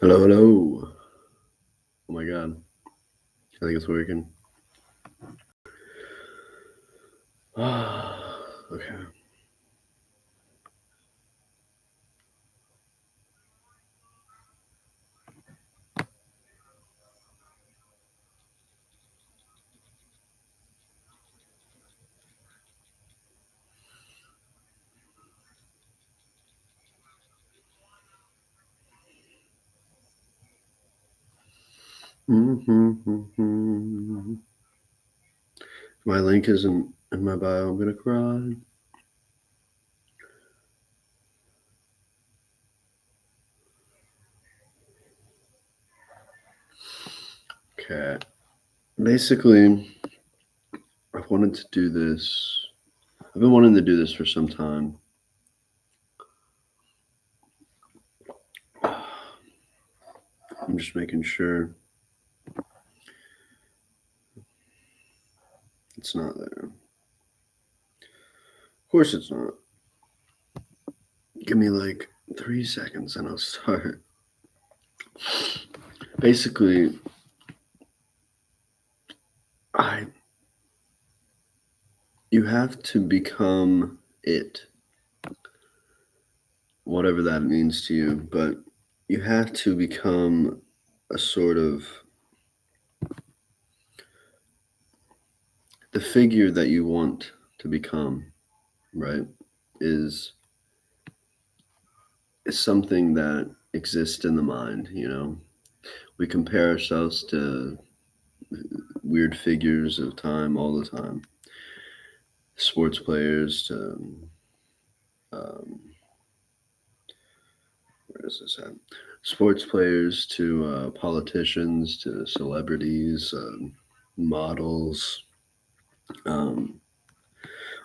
Hello, hello. Oh my god. I think it's working. Okay. My link isn't in my bio. I'm gonna cry. Okay. Basically, I've wanted to do this. I've been wanting to do this for some time. I'm just making sure it's not there. Of course, it's not. Give me like 3 seconds and I'll start. Basically, you have to become it, whatever that means to you, but you have to become a sort of the figure that you want to become, right? Is something that exists in the mind, you know. We compare ourselves to weird figures of time all the time. Sports players to where is this at? Sports players to politicians to celebrities, models. I'm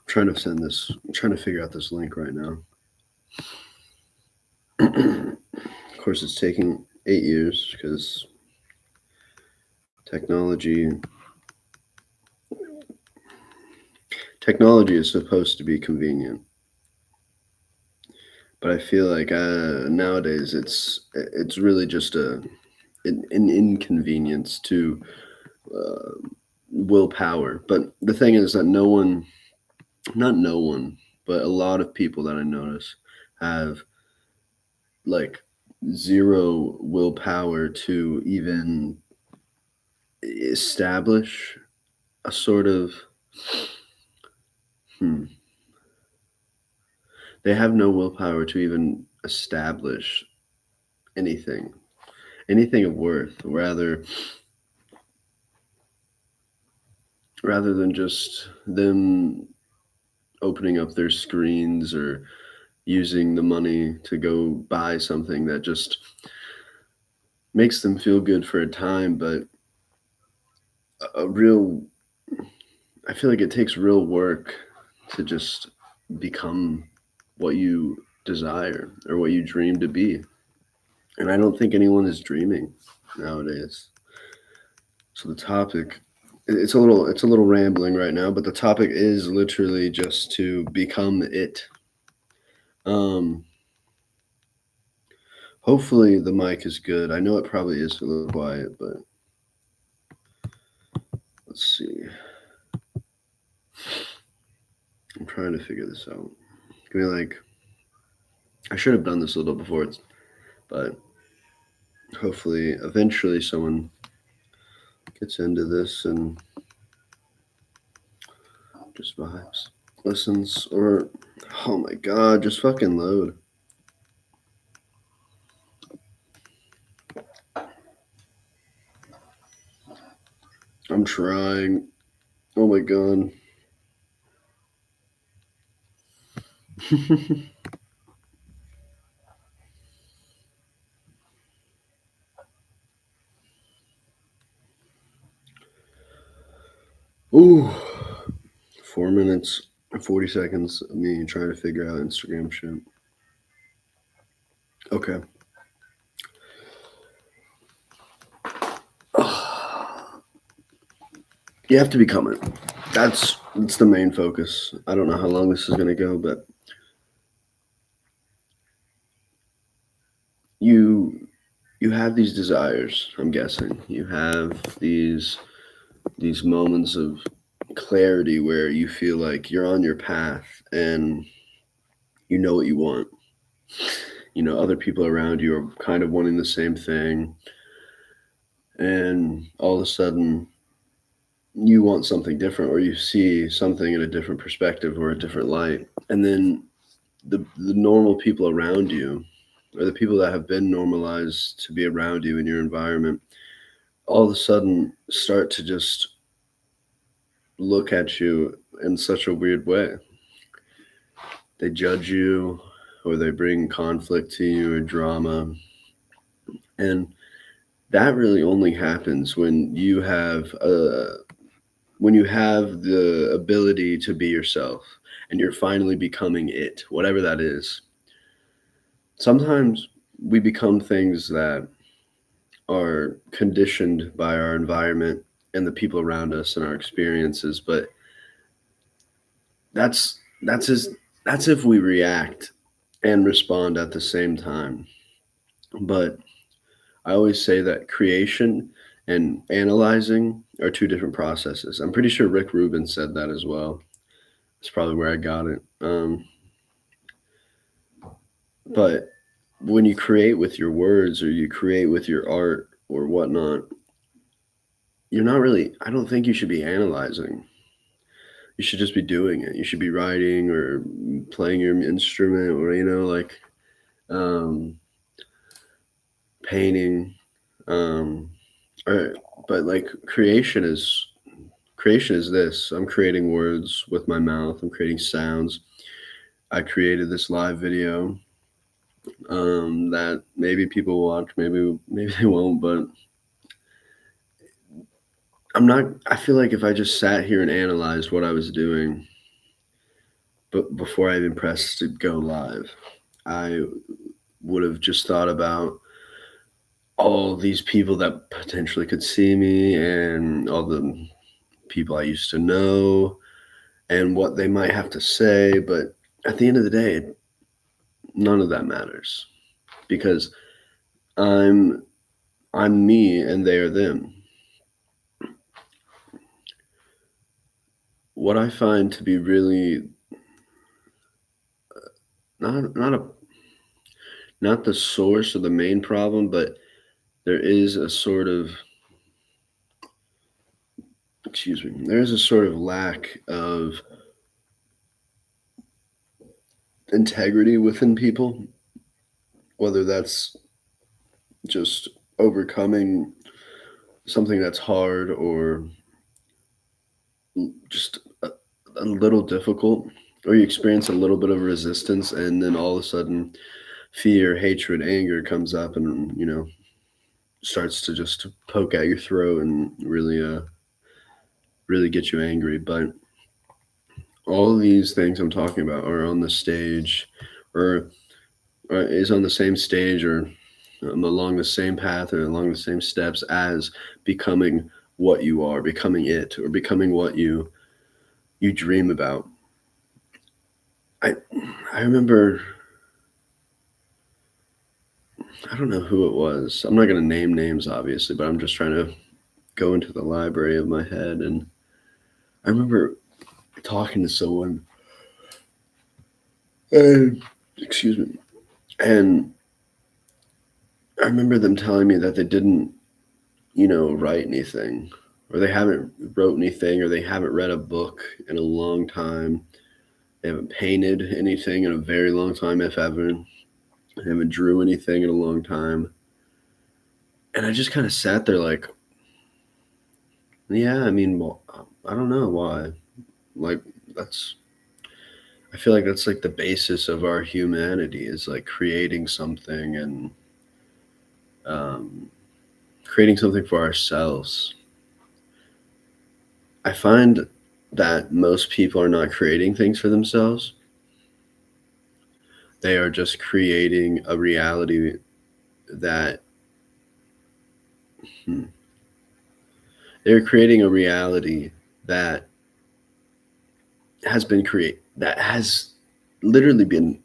trying to send this. I'm trying to figure out this link right now. Of course, it's taking 8 years because technology is supposed to be convenient, but I feel like nowadays it's really just an inconvenience to uh, willpower. But the thing is that not no one, but a lot of people that I notice have like zero willpower to even establish a sort of hmm, they have no willpower to even establish anything, anything of worth, rather than just them opening up their screens or using the money to go buy something that just makes them feel good for a time, but a real I feel like it takes real work to just become what you desire or what you dream to be. And I don't think anyone is dreaming nowadays. So the topic it's a little rambling right now, but the topic is literally just to become it. Um Hopefully the mic is good. I know it probably is a little quiet, but let's see. I'm trying to figure this out. Give me like I should have done this a little before, but hopefully eventually someone gets into this and just vibes, listens, or oh my god, just fucking load. I'm trying. Oh my god. Ooh, 4 minutes and 40 seconds of me trying to figure out Instagram shit. Okay. You have to become it. That's the main focus. I don't know how long this is gonna go, but you you have these desires, I'm guessing. You have these moments of clarity where you feel like you're on your path and you know what you want. Other people around you are kind of wanting the same thing, and all of a sudden you want something different, or you see something in a different perspective or a different light. And then the normal people around you, or the people that have been normalized to be around you in your environment, all of a sudden start to just look at you in such a weird way. They judge you, or they bring conflict to you, or drama. And that really only happens when you have the ability to be yourself, and you're finally becoming it, whatever that is. Sometimes we become things that are conditioned by our environment and the people around us and our experiences, but that's that's if we react and respond at the same time. But I always say that creation and analyzing are two different processes. I'm pretty sure Rick Rubin said that as well. That's probably where I got it. But when you create with your words, or you create with your art or whatnot, you're not really, I don't think you should be analyzing. You should just be doing it. You should be writing or playing your instrument, or, like, um, painting. Um, or, but like creation is this. I'm creating words with my mouth. I'm creating sounds. I created this live video that maybe people watch, maybe they won't, but I'm not. I feel like if I just sat here and analyzed what I was doing, but before I even pressed to go live, I would have just thought about all these people that potentially could see me, and all the people I used to know, and what they might have to say. But at the end of the day, none of that matters, because I'm I'm me and they are them. What I find to be really not not the source or the main problem, but there is a sort of excuse me, there is a sort of lack of integrity within people, whether that's just overcoming something that's hard, or just a little difficult, or you experience a little bit of resistance, and then all of a sudden fear, hatred, anger comes up, and starts to just poke at your throat and really get you angry. But all of these things I'm talking about are on the stage, or, is on the same stage, or along the same path, or along the same steps as becoming what you are, becoming it, or becoming what you dream about. I I remember, I don't know who it was. I'm not going to name names, obviously, but I'm just trying to go into the library of my head. And I remember talking to someone, and excuse me, and I remember them telling me that they didn't, write anything, or they haven't wrote anything, or they haven't read a book in a long time. They haven't painted anything in a very long time, if ever. They haven't drew anything in a long time. And I just kind of sat there like, yeah, I mean, well, I don't know why. Like, that's, I feel like that's like the basis of our humanity, is like um, creating something for ourselves. I find that most people are not creating things for themselves. They are just creating a reality that hmm, they're creating a reality that that has literally been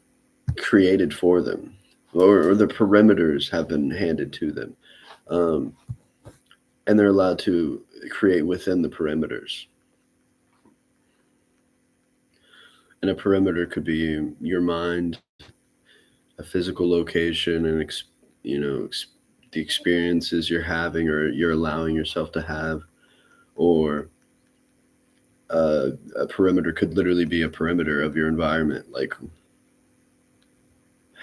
created for them. or the perimeters have been handed to them, um, and they're allowed to create within the perimeters. And a perimeter could be your mind, a physical location, and you know ex- the experiences you're having or you're allowing yourself to have, or a perimeter could literally be a perimeter of your environment. Like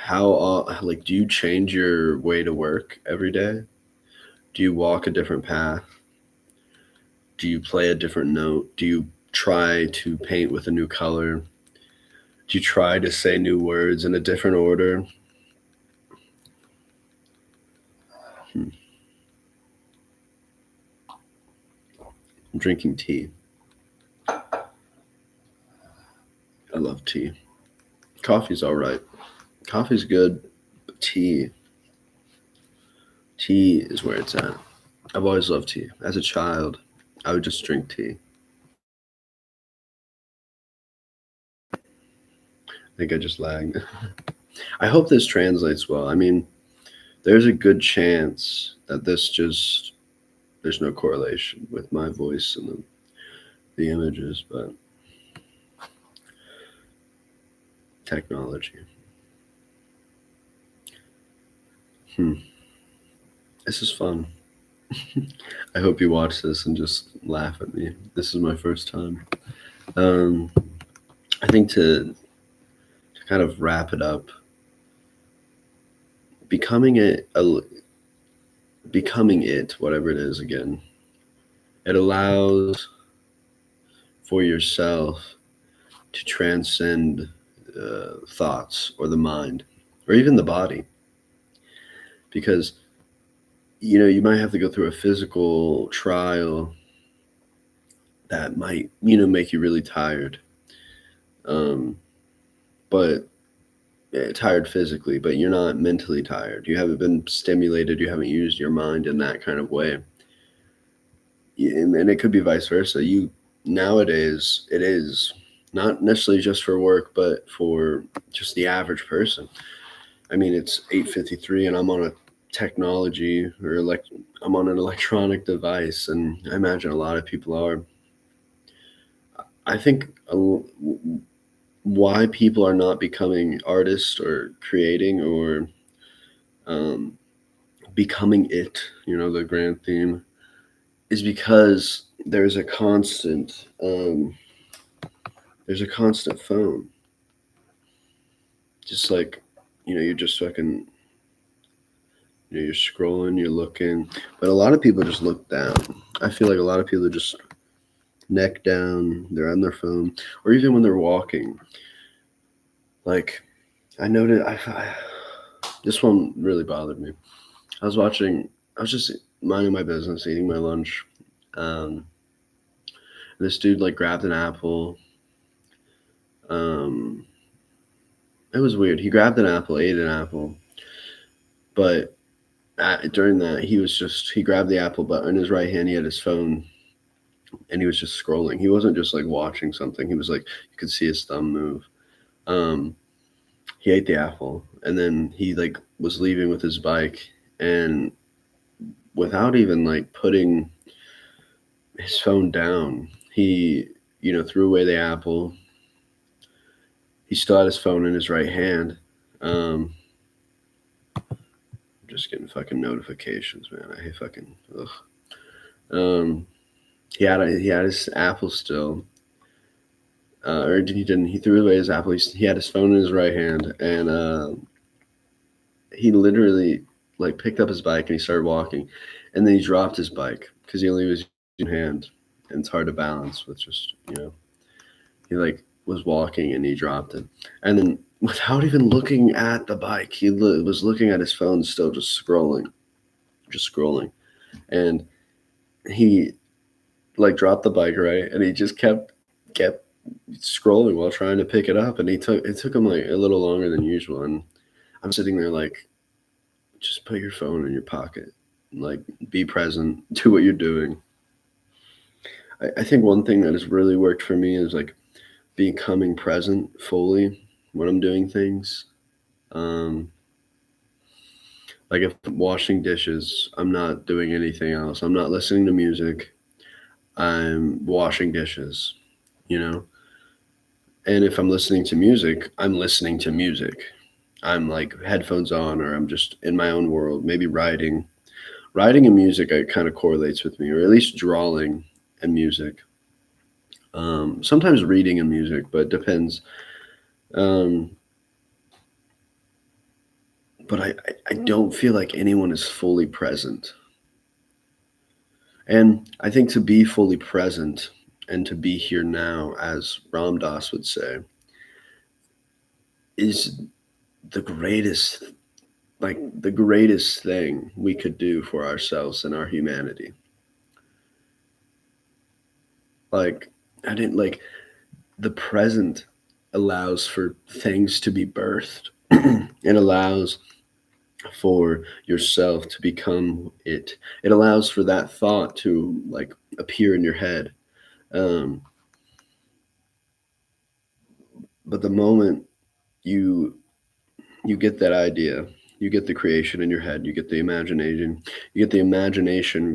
like do you change your way to work every day? Do you walk a different path? Do you play a different note? Do you try to paint with a new color? Do you try to say new words in a different order? Hmm. I'm drinking tea. I love tea. Coffee's all right. Coffee's good, but tea is where it's at. I've always loved tea. As a child, I would just drink tea. I think I just lagged. I hope this translates well. I mean, there's a good chance that there's no correlation with my voice and the images, but technology. Hmm. This is fun. I hope you watch this and just laugh at me. This is my first time. Um, I think to kind of wrap it up, becoming becoming it, whatever it is again, it allows for yourself to transcend thoughts or the mind or even the body, because you might have to go through a physical trial that might make you really tired, um, but tired physically, but you're not mentally tired. You haven't been stimulated. You haven't used your mind in that kind of way. And it could be vice versa. Nowadays it is not necessarily just for work, but for just the average person. I mean, it's 8:53, and I'm on a technology I'm on an electronic device, and I imagine a lot of people are. I think why people are not becoming artists or creating or um, becoming it, the grand theme, is because there's a constant phone. Just like, you're just fucking, you're scrolling, you're looking, but a lot of people just look down. I feel like a lot of people are just neck down, they're on their phone, or even when they're walking. Like, I noticed, this one really bothered me. I was just minding my business, eating my lunch. Um, this dude like grabbed an apple. Um, it was weird. He grabbed an apple, ate an apple, but during that, he grabbed the apple, but in his right hand, he had his phone, and he was just scrolling. He wasn't just like watching something. He was like, you could see his thumb move. Um, he ate the apple, and then he like was leaving with his bike, and without even like putting his phone down, he threw away the apple. He still had his phone in his right hand. Um, I'm just getting fucking notifications, man. I hate fucking. Ugh. Um, he had his apple still, or he didn't. He threw away his apple. He had his phone in his right hand, and he literally like picked up his bike and he started walking, and then he dropped his bike because he only was using hand, and it's hard to balance with just he like was walking and he dropped it, and then without even looking at the bike, he was looking at his phone, still just scrolling, and he like dropped the bike, right, and he just kept scrolling while trying to pick it up, and it took him like a little longer than usual, and I'm sitting there like, just put your phone in your pocket, like be present, do what you're doing. I think one thing that has really worked for me is like becoming present fully when I'm doing things. Um, Like if I'm washing dishes, I'm not doing anything else. I'm not listening to music. I'm washing dishes, you know? And if I'm listening to music, I'm listening to music. I'm like headphones on, or I'm just in my own world, maybe writing. Writing and music, it kind of correlates with me, or at least drawing and music. Sometimes reading and music, but it depends. Um, but I don't feel like anyone is fully present. And I think to be fully present and to be here now, as Ram Dass would say, is the greatest, like the greatest thing we could do for ourselves and our humanity. Like, I didn't like the present allows for things to be birthed. It allows for yourself to become it. It allows for that thought to like appear in your head. Um, but the moment you you get that idea, you get the creation in your head, you get the imagination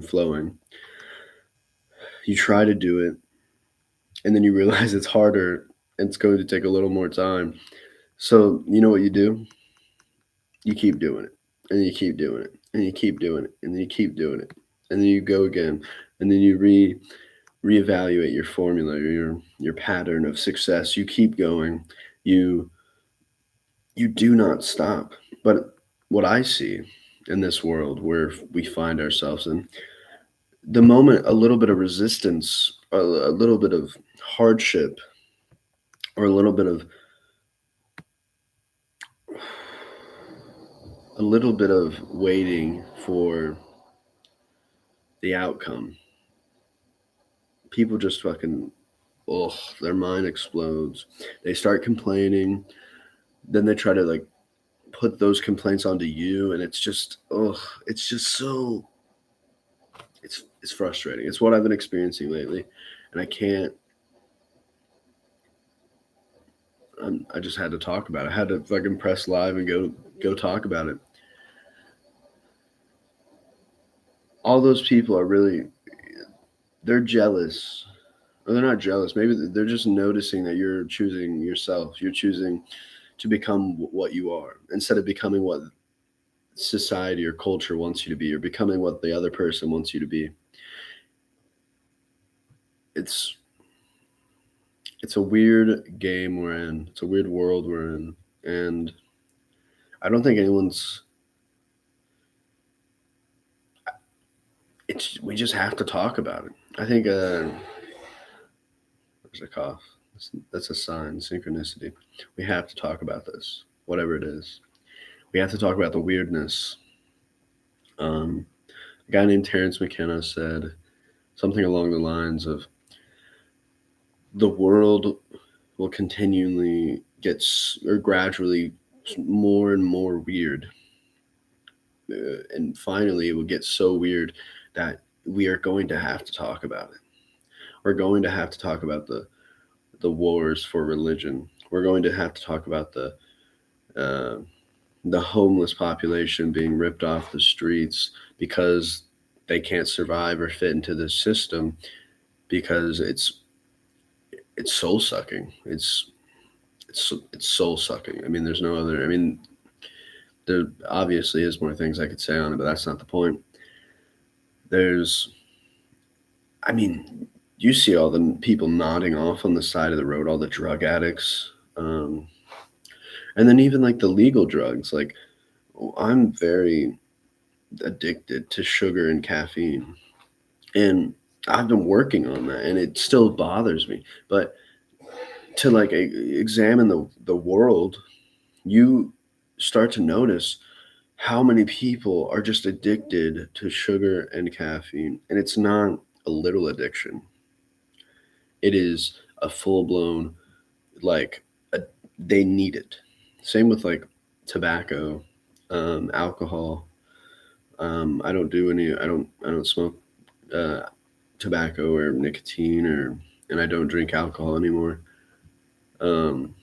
flowing, you try to do it, and then you realize it's harder and it's going to take a little more time. So you know what you do? You keep doing it, and you keep doing it, and you keep doing it, and then you keep doing it, and then you go again, and then you reevaluate your formula, your pattern of success. You keep going. You you do not stop. But what I see in this world where we find ourselves in, the moment a little bit of resistance, a little bit of hardship, or a little bit of waiting for the outcome, people just fucking, oh, their mind explodes. They start complaining. Then they try to like put those complaints onto you, and it's just, oh, it's just so, it's frustrating. It's what I've been experiencing lately, and I can't. I just had to talk about it. I had to fucking press live and go talk about it. All those people are really, they're jealous. Or they're not jealous. Maybe they're just noticing that you're choosing yourself. You're choosing to become what you are instead of becoming what society or culture wants you to be, or becoming what the other person wants you to be. It's it's a weird game we're in. It's a weird world we're in, and I don't think anyone's. It's we just have to talk about it. I think. There's a cough. That's a sign, synchronicity. We have to talk about this, whatever it is. We have to talk about the weirdness. Um, a guy named Terrence McKenna said something along the lines of the world will continually get or gradually more and more weird, and finally it will get so weird that we are going to have to talk about it. We're going to have to talk about the wars for religion. We're going to have to talk about uh, the homeless population being ripped off the streets because they can't survive or fit into the system, because it's soul sucking. It's soul sucking. I mean, there's no other. I mean, there obviously is more things I could say on it, but that's not the point. There's, I mean, you see all the people nodding off on the side of the road, all the drug addicts, and then even like the legal drugs. Like, I'm very addicted to sugar and caffeine, and I've been working on that, and it still bothers me. But to like examine the world, you start to notice how many people are just addicted to sugar and caffeine, and it's not a little addiction. It is a full blown, like, a, they need it. Same with like tobacco, alcohol. I don't do any. I don't smoke uh, tobacco or nicotine, or and I don't drink alcohol anymore. Um,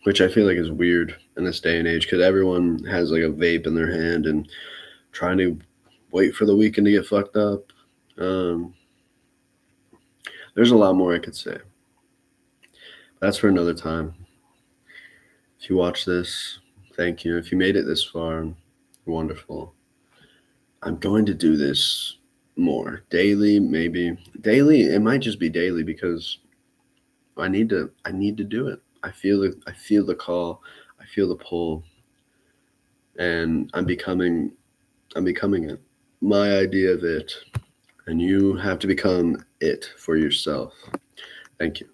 which I feel like is weird in this day and age because everyone has like a vape in their hand and trying to wait for the weekend to get fucked up. Um, there's a lot more I could say. That's for another time. If you watch this, thank you. If you made it this far, wonderful. I'm going to do this more daily, maybe daily. It might just be daily because I need to do it. I feel the call. I feel the pull, and I'm becoming it. My idea of it, and you have to become it for yourself. Thank you.